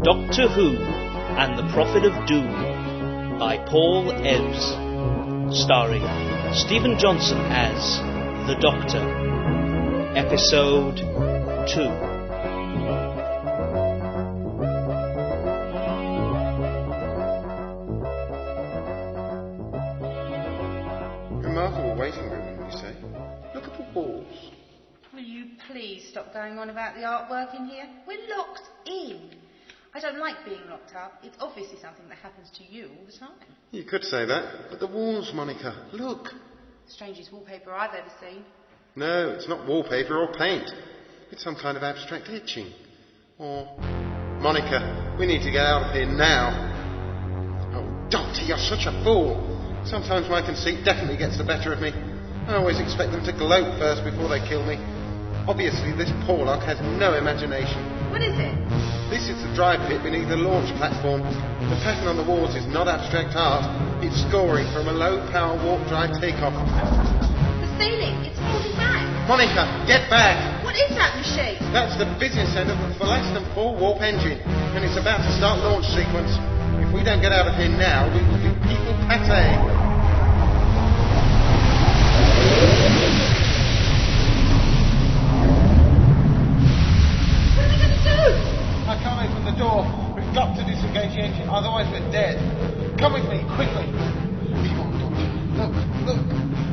Doctor Who and the Prophet of Doom by Paul Ebbs, starring Stephen Johnson as the Doctor. Episode 2. Remarkable waiting room, you say? Look at the walls. Will you please stop going on about the artwork in here? We're locked in. I don't like being locked up. It's obviously something that happens to you all the time. You could say that, but the walls, Monica, look. Strangest wallpaper I've ever seen. No, it's not wallpaper or paint. It's some kind of abstract etching. Or... Monica, we need to get out of here now. Oh, Doctor, you're such a fool. Sometimes my conceit definitely gets the better of me. I always expect them to gloat first before they kill me. Obviously, this Porlock has no imagination. What is it? This is the drive pit beneath the launch platform. The pattern on the walls is not abstract art. It's scoring from a low-power warp-drive takeoff. The ceiling. It's holding back. Monica, get back! What is that machine? That's the business end of the Thaleston 4 warp engine, and it's about to start launch sequence. If we don't get out of here now, we will be people pate. What are we going to do? I can't open the door. We've got to disengage the engine, otherwise we're dead. Come with me, quickly. Come on, Doctor. Look.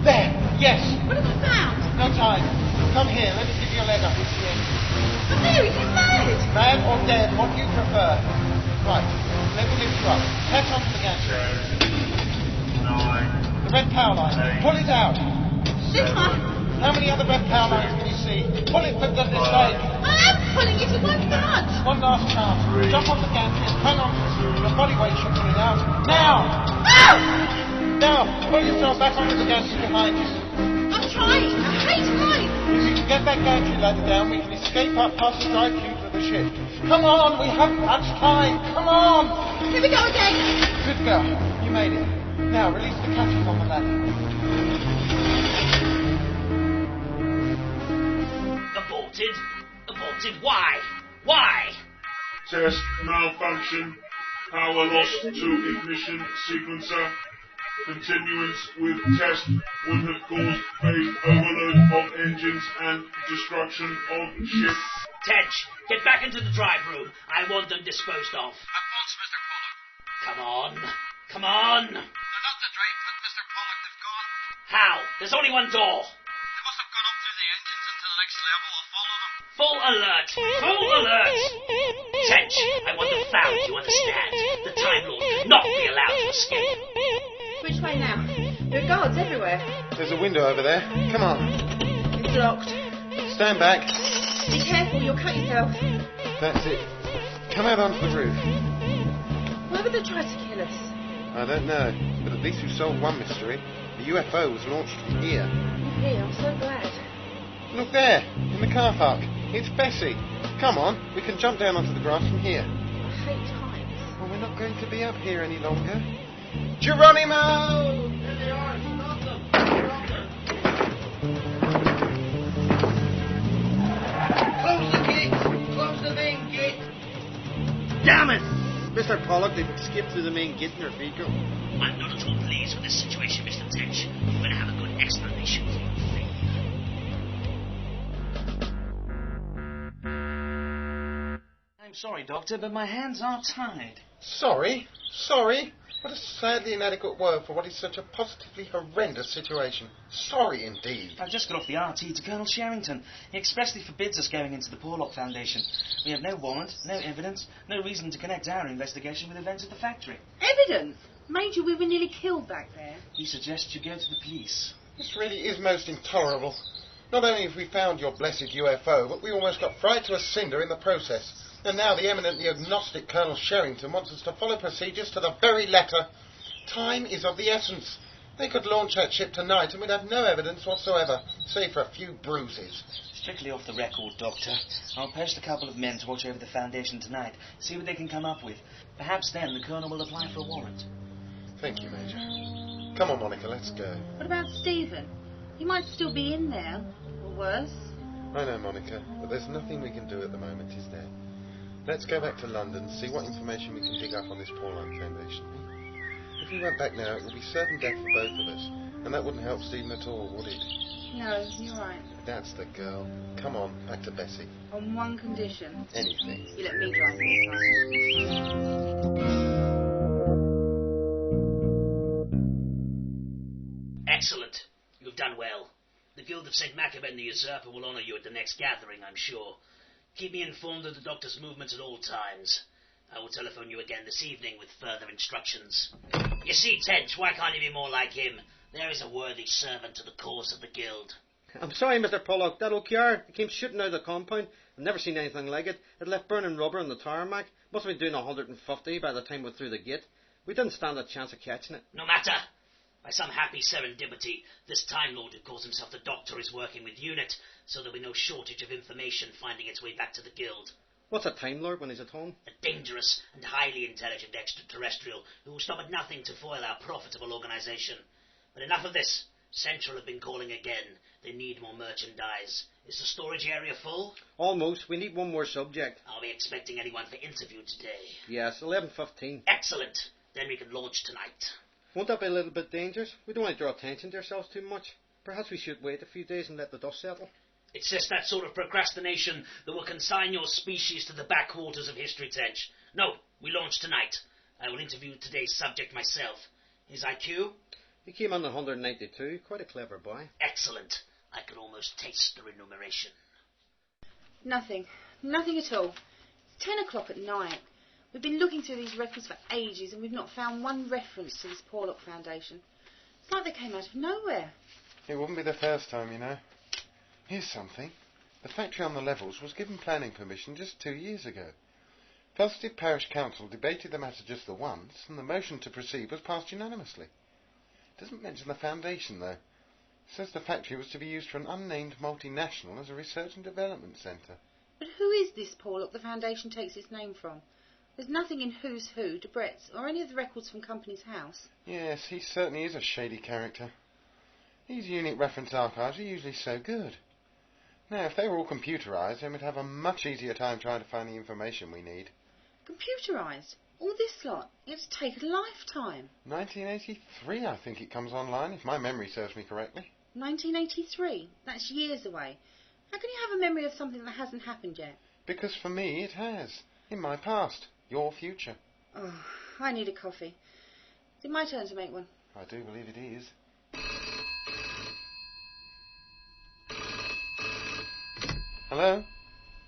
There, yes. What have we found? No time. Come here, let me give you a leg up into the engine. But Mary, he's mad. Mad or dead, what do you prefer? Right, let me lift you up. Catch onto the gantry. 9. The red power line. Pull it out. This one. How many other red power lines can you see? Pull it for goodness sake. I am pulling it. It won't budge. One last chance. Jump on the gantry and hang on to it. Your body weight should pull it out. Now! Oh! Now, pull yourself back onto the gantry behind you. I'm trying. I hate heights. If you can get that gantry ladder down, we can escape up past the drive tubes of the ship. Come on, we haven't much time. Come on! Here we go again. Good girl. You made it. Now, release the catches on the ladder. Aborted? Aborted? Why? Why? Test malfunction. Power lost to ignition sequencer. Continuance with test would have caused phase overload of engines and destruction of ship. Tench, get back into the drive room. I want them disposed of. At once, Mr. Pollock. Come on. Come on. They're not the drive pit, Mr. Pollock. They've gone. How? There's only one door. They must have gone up through the engines into the next level. I'll follow them. Full alert. Full alert. Tench, I want them found, you understand? The Time Lord cannot be allowed to escape. Which way now? There are guards everywhere. There's a window over there. Come on. It's locked. Stand back. Be careful, you'll cut yourself. That's it. Come out onto the roof. Why would they try to kill us? I don't know, but at least we've solved one mystery. The UFO was launched from here. Hey, I'm so glad. Look there, in the car park. It's Bessie. Come on, we can jump down onto the grass from here. I hate heights. Well, we're not going to be up here any longer. Geronimo! Here they are. Stop them. Stop them. Close the gate! Close the main gate! Damn it! Mr. Pollock, they've escaped through the main gate in their vehicle. I'm not at all pleased with this situation, Mr. Tench. I'm going to have a good explanation for your thing. I'm sorry, Doctor, but my hands are tied. Sorry? What a sadly inadequate word for what is such a positively horrendous situation. Sorry indeed. I've just got off the RT to Colonel Sherrington. He expressly forbids us going into the Porlock Foundation. We have no warrant, no evidence, no reason to connect our investigation with events at the factory. Evidence? Major, we were nearly killed back there. He suggests you go to the police. This really is most intolerable. Not only have we found your blessed UFO, but we almost got fried to a cinder in the process. And now the eminently agnostic Colonel Sherrington wants us to follow procedures to the very letter. Time is of the essence. They could launch that ship tonight and we'd have no evidence whatsoever, save for a few bruises. Strictly off the record, Doctor. I'll post a couple of men to watch over the Foundation tonight, see what they can come up with. Perhaps then the Colonel will apply for a warrant. Thank you, Major. Come on, Monica, let's go. What about Stephen? He might still be in there. Or worse. I know, Monica, but there's nothing we can do at the moment, is there? Let's go back to London and see what information we can dig up on this Pauline Foundation. If we went back now, it would be certain death for both of us, and that wouldn't help Stephen at all, would it? No, you're right. That's the girl. Come on, back to Bessie. On one condition. Anything. You let me drive this time. Excellent. You've done well. The Guild of St. Maccabe and the Usurper will honour you at the next gathering, I'm sure. Keep me informed of the Doctor's movements at all times. I will telephone you again this evening with further instructions. You see, Tench, why can't you be more like him? There is a worthy servant to the cause of the Guild. I'm sorry, Mr. Pollock. That old car, it came shooting out of the compound. I've never seen anything like it. It left burning rubber on the tarmac. Must have been doing 150 by the time we were through the gate. We didn't stand a chance of catching it. No matter. By some happy serendipity, this Time Lord who calls himself the Doctor is working with UNIT, so there'll be no shortage of information finding its way back to the Guild. What's a Time Lord when he's at home? A dangerous and highly intelligent extraterrestrial who will stop at nothing to foil our profitable organisation. But enough of this. Central have been calling again. They need more merchandise. Is the storage area full? Almost. We need one more subject. Are we expecting anyone for interview today? Yes, 11:15. Excellent. Then we can launch tonight. Won't that be a little bit dangerous? We don't want to draw attention to ourselves too much. Perhaps we should wait a few days and let the dust settle. It's just that sort of procrastination that will consign your species to the backwaters of history, Tench. No, we launch tonight. I will interview today's subject myself. His IQ? He came on at 192. Quite a clever boy. Excellent. I could almost taste the remuneration. Nothing. Nothing at all. It's 10 o'clock at night. We've been looking through these records for ages and we've not found one reference to this Porlock Foundation. It's like they came out of nowhere. It wouldn't be the first time, you know. Here's something. The factory on the levels was given planning permission just 2 years ago. Felsted Parish Council debated the matter just the once, and the motion to proceed was passed unanimously. It doesn't mention the foundation, though. It says the factory was to be used for an unnamed multinational as a research and development centre. But who is this Porlock the Foundation takes its name from? There's nothing in Who's Who, Debrett's, or any of the records from Company's House. Yes, he certainly is a shady character. These unit reference archives are usually so good. Now, if they were all computerised, then we'd have a much easier time trying to find the information we need. Computerised? All this lot? It's taken a lifetime. 1983, I think it comes online, if my memory serves me correctly. 1983? That's years away. How can you have a memory of something that hasn't happened yet? Because for me it has. In my past. Your future. Oh, I need a coffee. Is it my turn to make one? I do believe it is. Hello?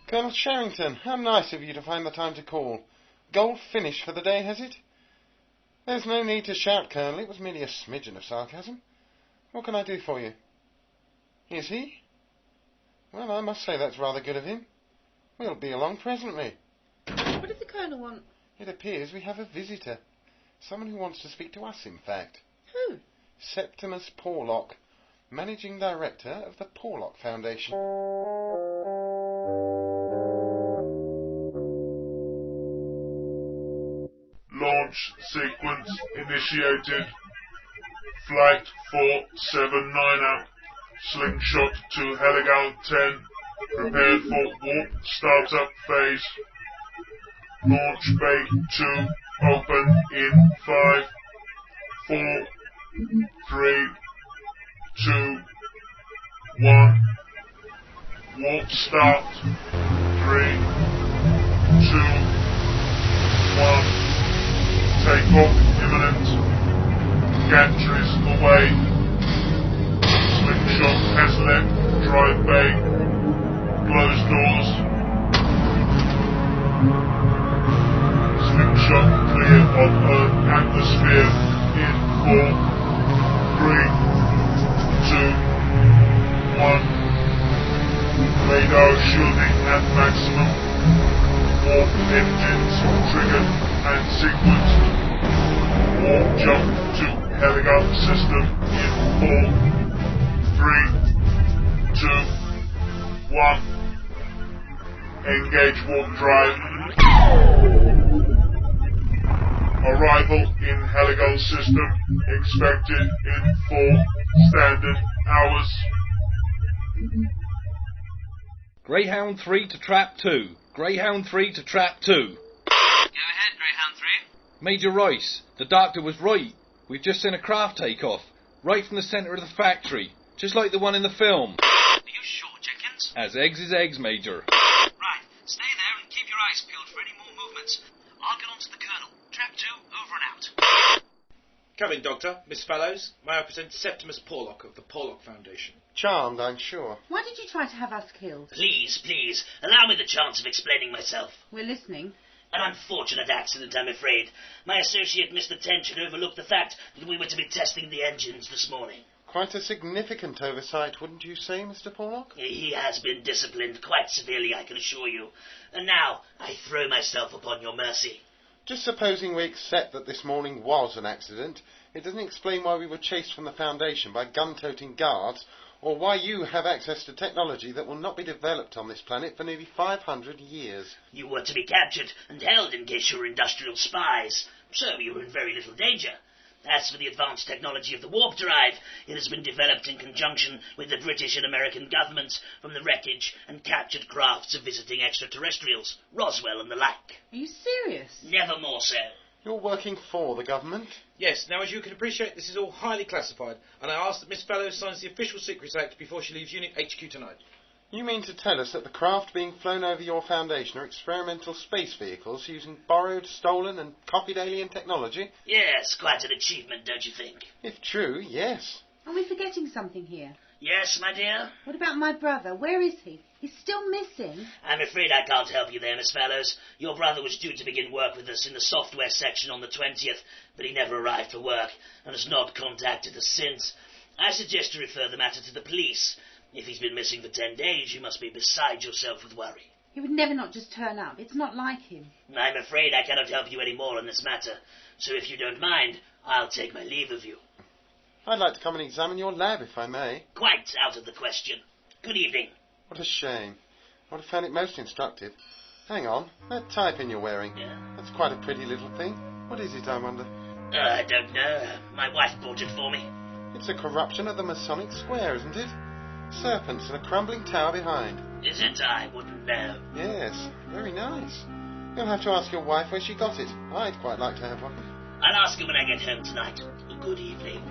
Colonel Sherrington, how nice of you to find the time to call. Gold finish for the day, has it? There's no need to shout, Colonel. It was merely a smidgen of sarcasm. What can I do for you? Is he? Well, I must say that's rather good of him. We'll be along presently. What did the Colonel want? It appears we have a visitor. Someone who wants to speak to us, in fact. Who? Septimus Porlock, Managing Director of the Porlock Foundation. Launch sequence initiated. Flight 479er. Slingshot to Heligal 10. Prepared for warp startup phase. Launch bay 2 open in 5, 4, 3, 2, 1. Warp start. 3, 2, 1. Takeoff imminent. Gantries away. Slingshot has left drive bay. Close doors. Slingshot clear of Earth atmosphere in 4, 3, 2, 1. Radar shielding at maximum. Warp engines triggered and sequenced. Warp jump to Heligal system in 4, 3, 2, 1. Engage warp drive. Arrival in Heligal system expected in 4 standard hours. Greyhound 3 to Trap 2. Greyhound 3 to Trap 2. Go ahead, Greyhound 3. Major Rice, the doctor was right. We've just seen a craft take off, right from the centre of the factory, just like the one in the film. Are you sure, Jenkins? As eggs is eggs, Major. Right, stay there and keep your eyes peeled for any more movements. I'll get on to the Colonel. Trap 2, over and out. Come in, Doctor. Miss Fellows, may I present Septimus Porlock of the Porlock Foundation? Charmed, I'm sure. Why did you try to have us killed? Please, allow me the chance of explaining myself. We're listening. An unfortunate accident, I'm afraid. My associate, Mr. Tench, had overlooked the fact that we were to be testing the engines this morning. Quite a significant oversight, wouldn't you say, Mr. Porlock? He has been disciplined quite severely, I can assure you. And now I throw myself upon your mercy. Just supposing we accept that this morning was an accident, it doesn't explain why we were chased from the Foundation by gun-toting guards, or why you have access to technology that will not be developed on this planet for nearly 500 years. You were to be captured and held in case you were industrial spies, so you were in very little danger. As for the advanced technology of the warp drive, it has been developed in conjunction with the British and American governments from the wreckage and captured crafts of visiting extraterrestrials, Roswell and the like. Are you serious? Never more so. You're working for the government? Yes, now as you can appreciate, this is all highly classified, and I ask that Miss Fellows signs the Official Secrets Act before she leaves Unit HQ tonight. You mean to tell us that the craft being flown over your Foundation are experimental space vehicles using borrowed, stolen and copied alien technology? Yes, quite an achievement, don't you think? If true, yes. Are we forgetting something here? Yes, my dear? What about my brother? Where is he? He's still missing. I'm afraid I can't help you there, Miss Fallows. Your brother was due to begin work with us in the software section on the 20th, but he never arrived for work and has not contacted us since. I suggest you refer the matter to the police. If he's been missing for 10 days, you must be beside yourself with worry. He would never not just turn up. It's not like him. I'm afraid I cannot help you any more in this matter, so if you don't mind, I'll take my leave of you. I'd like to come and examine your lab, if I may. Quite out of the question. Good evening. What a shame. I would have found it most instructive. Hang on, that tie-pin you're wearing. Yeah. That's quite a pretty little thing. What is it, I wonder? I don't know. My wife bought it for me. It's a corruption of the Masonic Square, isn't it? Serpents and a crumbling tower behind. Is it? I wouldn't know. Yes, very nice. You'll have to ask your wife where she got it. I'd quite like to have one. I'll ask her when I get home tonight. Good evening.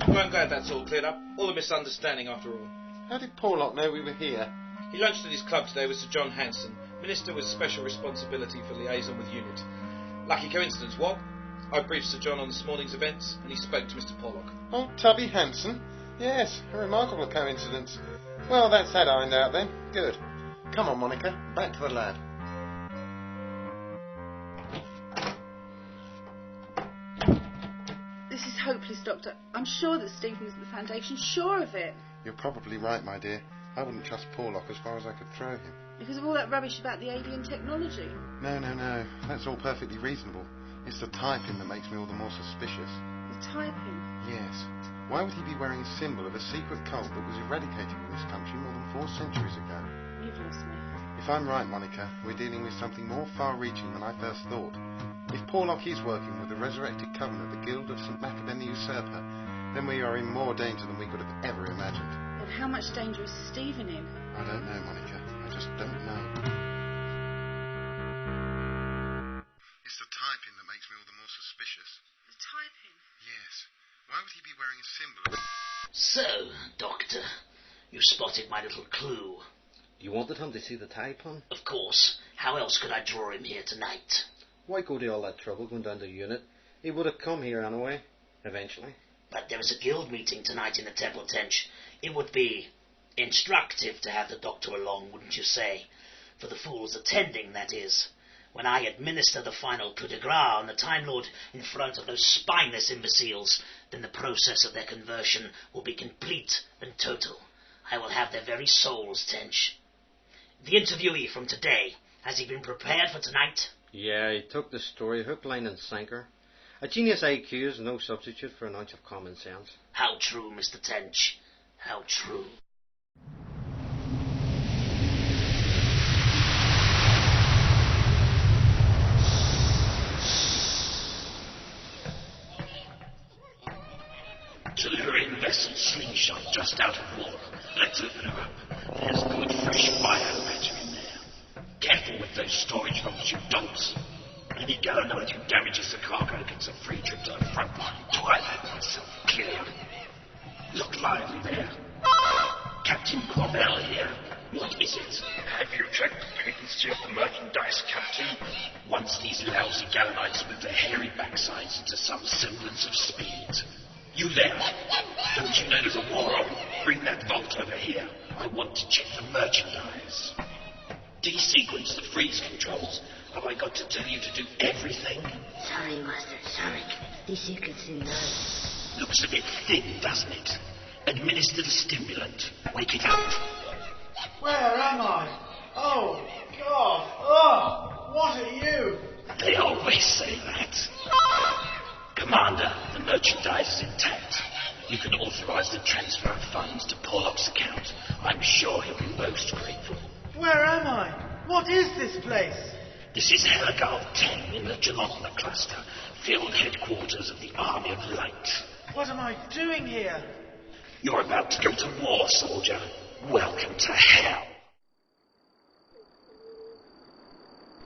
Well, I'm glad that's all cleared up. All a misunderstanding after all. How did Porlock know we were here? He lunched at his club today with Sir John Hanson, Minister with special responsibility for liaison with Unit. Lucky coincidence, what? I briefed Sir John on this morning's events, and he spoke to Mr. Porlock. Oh, Tubby Hanson? Yes, a remarkable coincidence. Well, that's that ironed out then. Good. Come on, Monica, back to the lab. This is hopeless, Doctor. I'm sure that Stephen is at the Foundation. Sure of it. You're probably right, my dear. I wouldn't trust Porlock as far as I could throw him. Because of all that rubbish about the alien technology. No. That's all perfectly reasonable. It's the typing that makes me all the more suspicious. The typing. Yes. Why would he be wearing a symbol of a secret cult that was eradicated in this country more than 4 centuries ago? You've lost me. If I'm right, Monica, we're dealing with something more far-reaching than I first thought. If Porlock is working with the resurrected coven of the Guild of St. Maccaben the Usurper, then we are in more danger than we could have ever imagined. And how much danger is Stephen in? I don't know, Monica. I just don't know. It's the typing that makes me all the more suspicious. The typing? Yes. Why would he be wearing a symbol of... So, Doctor, you spotted my little clue. You wanted him to see the typing? Of course. How else could I draw him here tonight? Why go to all that trouble going down to the unit? He would have come here anyway, eventually. But there is a guild meeting tonight in the Temple Tench. It would be instructive to have the Doctor along, wouldn't you say? For the fools attending, that is. When I administer the final coup de grace on the Time Lord in front of those spineless imbeciles, then the process of their conversion will be complete and total. I will have their very souls, Tench. The interviewee from today, has he been prepared for tonight? Yeah, he took the story hook, line and sinker. A genius IQ is no substitute for an ounce of common sense. How true, Mr. Tench. How true. Delivering vessel slingshot just out of water. Let's open her up. There's good fresh biomatter in there. Careful with those storage vaults, you donks. Any Galanoid who damages the cargo gets a free trip to the front line. Twilight myself clear. Look lively there. Captain Corbell here. What is it? Have you checked the patency of the merchandise, Captain? Once these lousy Galanoids move their hairy backsides into some semblance of speed. You there. Don't you know there's a war on? Bring that vault over here. I want to check the merchandise. Desequence the freeze controls. Have I got to tell you to do everything? Sorry, Master, sorry. Desequencing now. Looks a bit thin, doesn't it? Administer the stimulant. Wake it up. Where am I? Oh, God. Oh, what are you? They always say that. Commander, the merchandise is intact. You can authorize the transfer of funds to Pollock's account. I'm sure he'll be most grateful. Where am I? What is this place? This is Heligal 10 in the Jalotna cluster, field headquarters of the Army of Light. What am I doing here? You're about to go to war, soldier. Welcome to hell.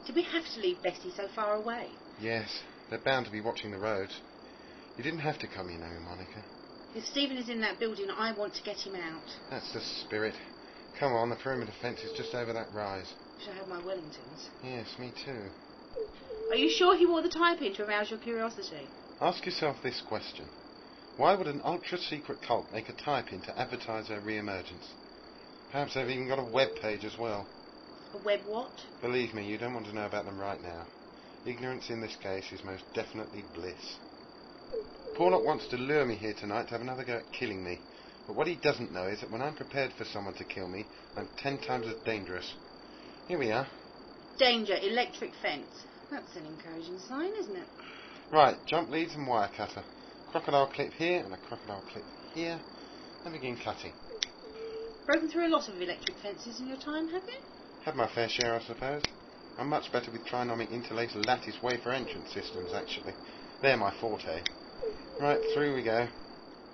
Did we have to leave Bessie so far away? Yes, they're bound to be watching the roads. You didn't have to come, you know, Monica. If Stephen is in that building, I want to get him out. That's the spirit. Come on, the perimeter fence is just over that rise. Should I have my Wellingtons? Yes, me too. Are you sure he wore the tie-pin to arouse your curiosity? Ask yourself this question. Why would an ultra-secret cult make a tie-pin to advertise their re-emergence? Perhaps they've even got a web page as well. A web what? Believe me, you don't want to know about them right now. Ignorance in this case is most definitely bliss. Porlock wants to lure me here tonight to have another go at killing me. But what he doesn't know is that when I'm prepared for someone to kill me, I'm 10 times as dangerous. Here we are. Danger, electric fence. That's an encouraging sign, isn't it? Right, jump leads and wire cutter. Crocodile clip here and a crocodile clip here. And begin cutting. Broken through a lot of electric fences in your time, have you? Had my fair share, I suppose. I'm much better with trinomic interlaced lattice wafer entrance systems, actually. They're my forte. Right, through we go.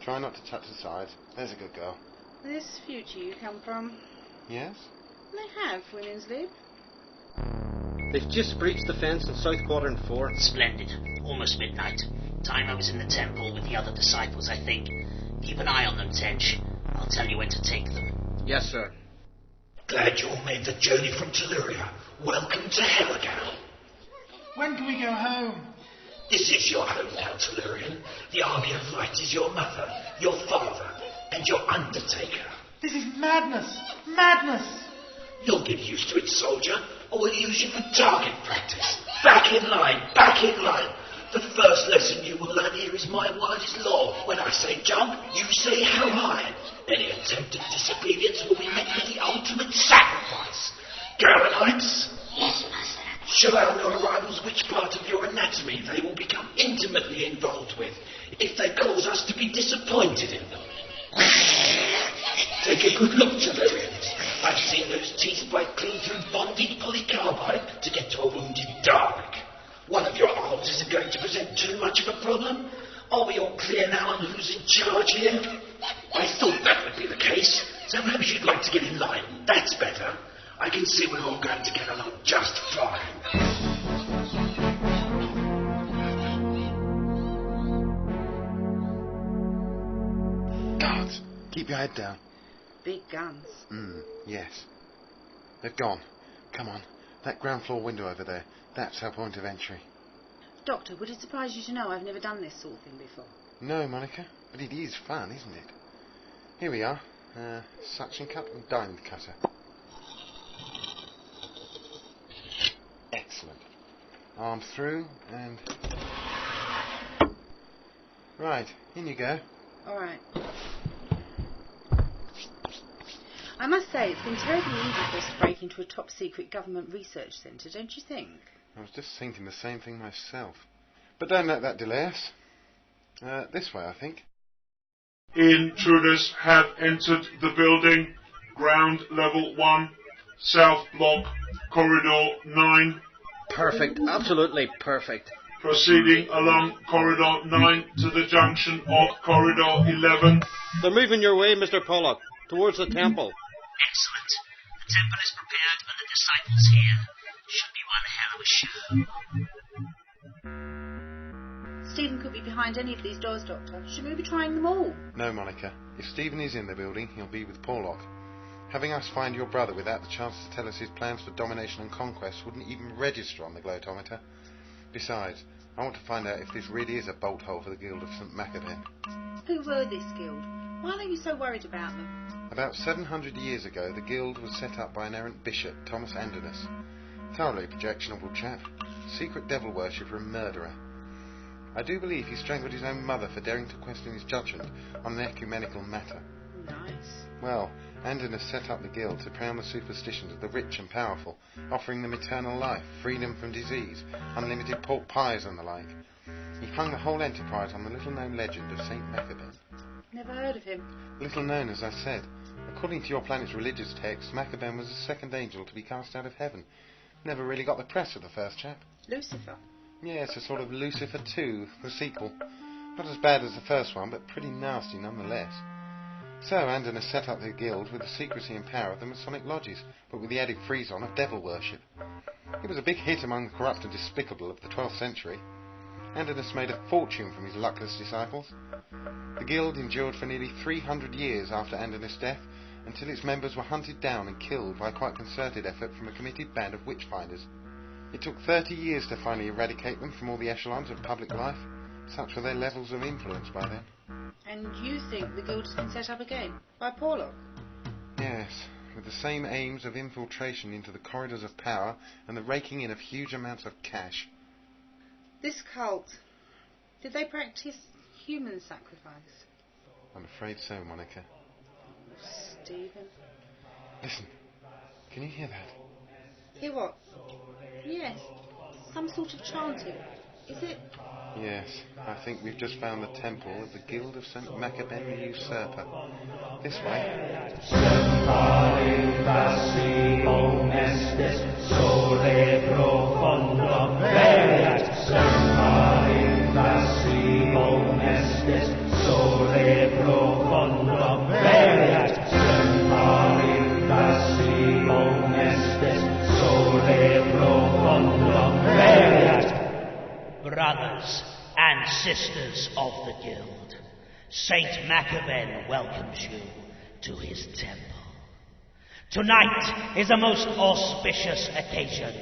Try not to touch the sides. There's a good girl. This future you come from? Yes? They have women's lib. They've just breached the fence in South Quadrant 4. Splendid. Almost midnight. Time I was in the temple with the other disciples, I think. Keep an eye on them, Tench. I'll tell you when to take them. Yes, sir. Glad you all made the journey from Telluria. Welcome to Heligal. When can we go home? This is your home now, Tellurian. The Army of Light is your mother, your father, and your undertaker. This is madness! Madness! You'll get used to it, soldier, or we'll use you for target practice. Back in line, back in line. The first lesson you will learn here is my word is law. When I say jump, you say how high. Any attempt at disobedience will be met with the ultimate sacrifice. Galanites? Yes, Master. Show our new arrivals which part of your anatomy they will become intimately involved with, if they cause us to be disappointed in them. Take a good look, Tellurians. I've seen those teeth bite clean through bonded polycarbide to get to a wounded Dalek. One of your arms isn't going to present too much of a problem. Are we all clear now on who's in charge here? I thought that would be the case, so perhaps you'd like to get in line. That's better. I can see we're all going to get along just fine. Guards, keep your head down. Big guns. Yes. They've gone. Come on. That ground floor window over there. That's our point of entry. Doctor, would it surprise you to know I've never done this sort of thing before? No, Monica. But it is fun, isn't it? Here we are. Suction cup and diamond cutter. Excellent. Arm through and... Right, in you go. All right. I must say, it's been terribly easy for us to break into a top-secret government research centre, don't you think? I was just thinking the same thing myself. But don't let that delay us. This way, I think. Intruders have entered the building. Ground level 1, South Block, Corridor 9. Perfect. Absolutely perfect. Proceeding along Corridor 9 to the junction of Corridor 11. They're moving your way, Mr. Pollock, towards the temple. Excellent. The temple is prepared and the disciples here. Should be one hell of a show. Stephen could be behind any of these doors, Doctor. Shouldn't we be trying them all? No, Monica. If Stephen is in the building, he'll be with Porlock. Having us find your brother without the chance to tell us his plans for domination and conquest wouldn't even register on the glotometer. Besides, I want to find out if this really is a bolt hole for the Guild of St. Maccaben. Who were this guild? Why are you so worried about them? About 700 years ago, the Guild was set up by an errant bishop, Thomas Andernus. Thoroughly projectionable chap. Secret devil worshipper and murderer. I do believe he strangled his own mother for daring to question his judgment on an ecumenical matter. Nice. Well, Andernus set up the Guild to prey on the superstitions of the rich and powerful, offering them eternal life, freedom from disease, unlimited pork pies and the like. He hung the whole enterprise on the little-known legend of St. Maccaben. Never heard of him. Little known, as I said. According to your planet's religious text, Maccaben was the second angel to be cast out of heaven. Never really got the press of the first chap. Lucifer. Yes, a sort of Lucifer 2, the sequel. Not as bad as the first one, but pretty nasty nonetheless. So Andernus set up the guild with the secrecy and power of the Masonic lodges, but with the added frisson of devil worship. It was a big hit among the corrupt and despicable of the 12th century. Andernus made a fortune from his luckless disciples. The guild endured for nearly 300 years after Andernus' death, until its members were hunted down and killed by quite concerted effort from a committed band of witch-finders. It took 30 years to finally eradicate them from all the echelons of public life. Such were their levels of influence by then. And you think the guild has been set up again? By Porlock? Yes, with the same aims of infiltration into the corridors of power and the raking in of huge amounts of cash. This cult, did they practice human sacrifice? I'm afraid so, Monica. Stephen. Listen, can you hear that? Hear what? Yes, some sort of chanting. Is it? Yes, I think we've just found the temple of the Guild of St. Maccaben the Usurper. This way. Brothers and sisters of the Guild, Saint Maccaben welcomes you to his temple. Tonight is a most auspicious occasion.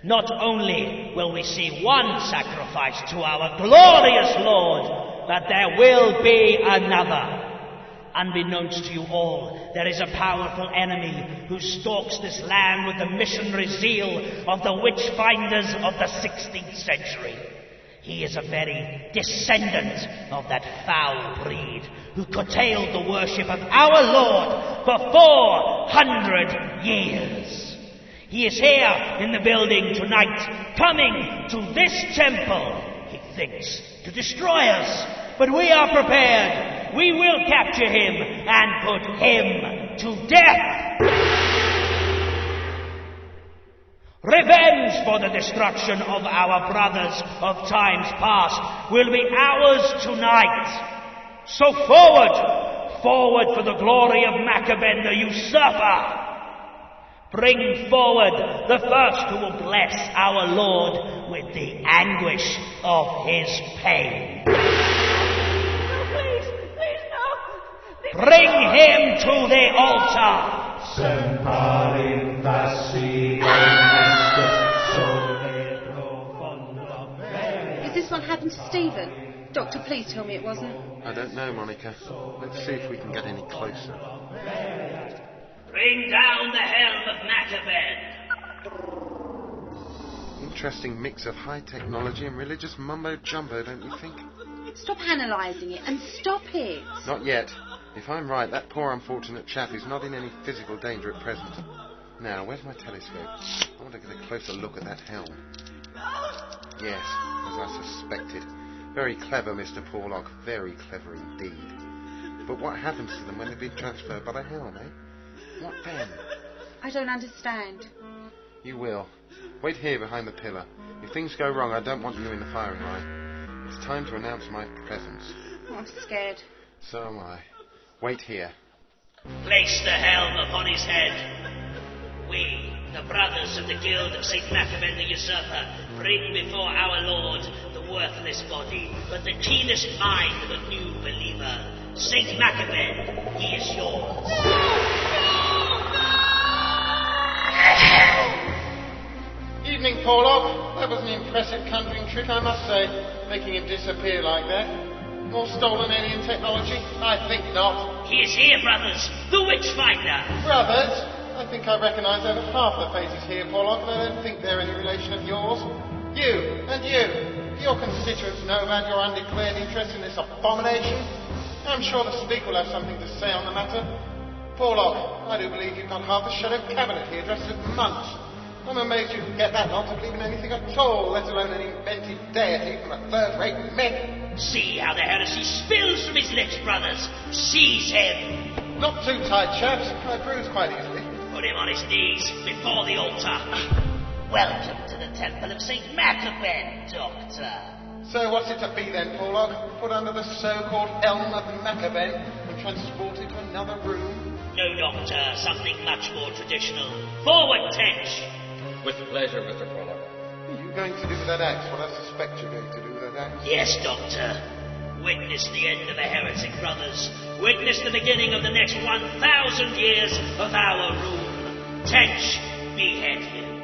Not only will we see one sacrifice to our glorious Lord, but there will be another. Unbeknownst to you all, there is a powerful enemy who stalks this land with the missionary zeal of the witch-finders of the 16th century. He is a very descendant of that foul breed who curtailed the worship of our Lord for 400 years. He is here in the building tonight, coming to this temple, he thinks, to destroy us. But we are prepared. We will capture him and put him to death. Revenge for the destruction of our brothers of times past will be ours tonight. So forward, forward for the glory of Maccaben the usurper. Bring forward the first who will bless our Lord with the anguish of his pain. Bring him to the altar. Is this what happened to Stephen? Doctor, please tell me it wasn't. I don't know, Monica. Let's see if we can get any closer. Bring down the helm of Maccaben. Interesting mix of high technology and religious mumbo-jumbo, don't you think? Stop analysing it and stop it. Not yet. If I'm right, that poor unfortunate chap is not in any physical danger at present. Now, where's my telescope? I want to get a closer look at that helm. Yes, as I suspected. Very clever, Mr. Porlock. Very clever indeed. But what happens to them when they've been transferred by the helm, eh? What then? I don't understand. You will. Wait here behind the pillar. If things go wrong, I don't want you in the firing line. It's time to announce my presence. Oh, I'm scared. So am I. Wait here. Place the helm upon his head. We, the brothers of the Guild of St. Maccaben the Usurper, bring before our Lord the worthless body, but the keenest mind of a new believer. St. Maccaben, he is yours. Evening, Porlock. That was an impressive conjuring trick, I must say, making him disappear like that. More stolen alien technology? I think not. He is here, brothers, the Witchfinder. Brothers? I think I recognise over half the faces here, Porlock, and I don't think they're any relation of yours. You, and you. Your constituents know about your undeclared interest in this abomination. I'm sure the Speaker will have something to say on the matter. Porlock, I do believe you've got half the Shadow Cabinet here dressed as monks. I'm amazed you can get that lot to believe in anything at all, let alone an invented deity from a third-rate myth. See how the heresy spills from his lips, brothers. Seize him. Not too tight, chaps. I bruise quite easily. Put him on his knees before the altar. Welcome to the Temple of St. Maccaben, Doctor. So what's it to be then, Porlock? Put under the so-called elm of Maccaben and transported to another room? No, Doctor. Something much more traditional. Forward, Tench. With pleasure, Mr. Porlock. Are you going to do with that axe what I suspect you're going to do with that axe? Yes, Doctor. Witness the end of the heretic, brothers. Witness the beginning of the next 1,000 years of our rule. Tench, behead him.